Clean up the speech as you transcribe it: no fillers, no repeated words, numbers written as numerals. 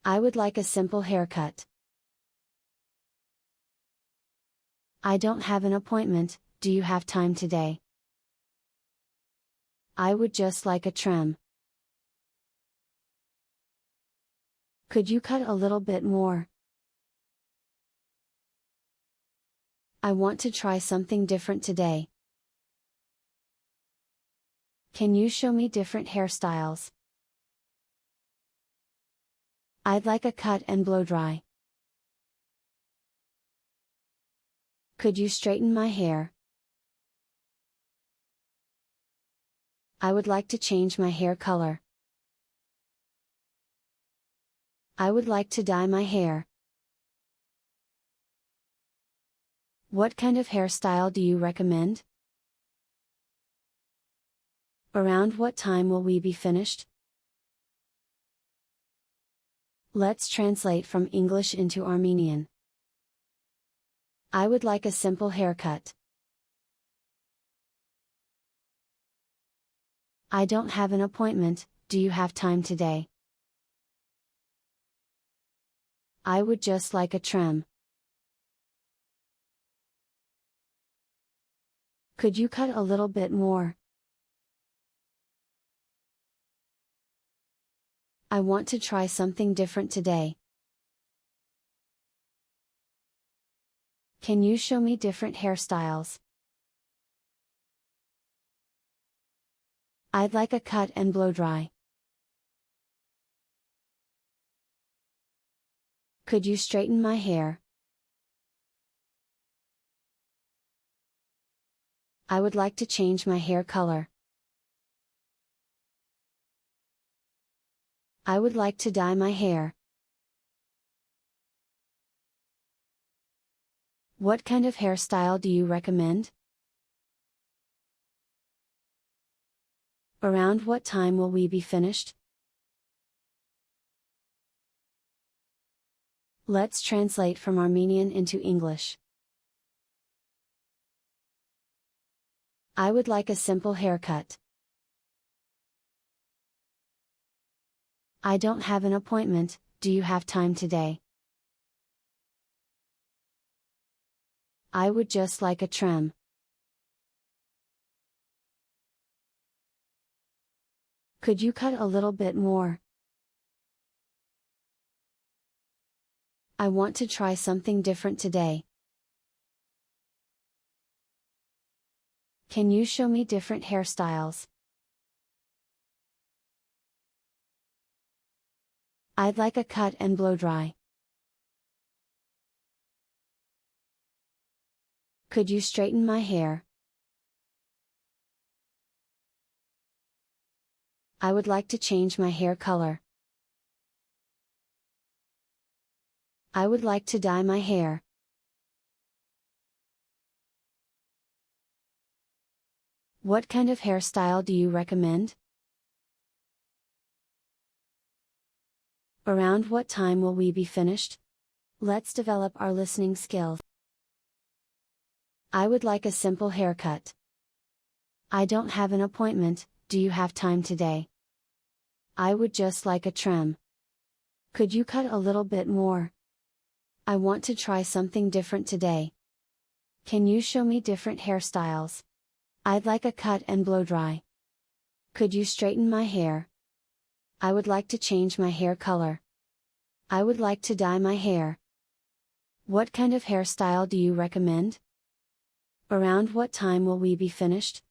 I would like a simple haircut. I don't have an appointment, do you have time today? I would just like a trim. Could you cut a little bit more? I want to try something different today. Can you show me different hairstyles? I'd like a cut and blow dry. Could you straighten my hair? I would like to change my hair color. I would like to dye my hair. What kind of hairstyle do you recommend? Around what time will we be finished? Let's translate from English into Armenian. I would like a simple haircut. I don't have an appointment, do you have time today? I would just like a trim. Could you cut a little bit more? I want to try something different today. Can you show me different hairstyles? I'd like a cut and blow dry. Could you straighten my hair? I would like to change my hair color. I would like to dye my hair. What kind of hairstyle do you recommend? Around what time will we be finished? Let's translate from Armenian into English. I would like a simple haircut. I don't have an appointment, do you have time today? I would just like a trim. Could you cut a little bit more? I want to try something different today. Can you show me different hairstyles? I'd like a cut and blow dry. Could you straighten my hair? I would like to change my hair color. I would like to dye my hair. What kind of hairstyle do you recommend? Around what time will we be finished? Let's develop our listening skills. I would like a simple haircut. I don't have an appointment, do you have time today? I would just like a trim. Could you cut a little bit more? I want to try something different today. Can you show me different hairstyles? I'd like a cut and blow dry. Could you straighten my hair? I would like to change my hair color. I would like to dye my hair. What kind of hairstyle do you recommend? Around what time will we be finished?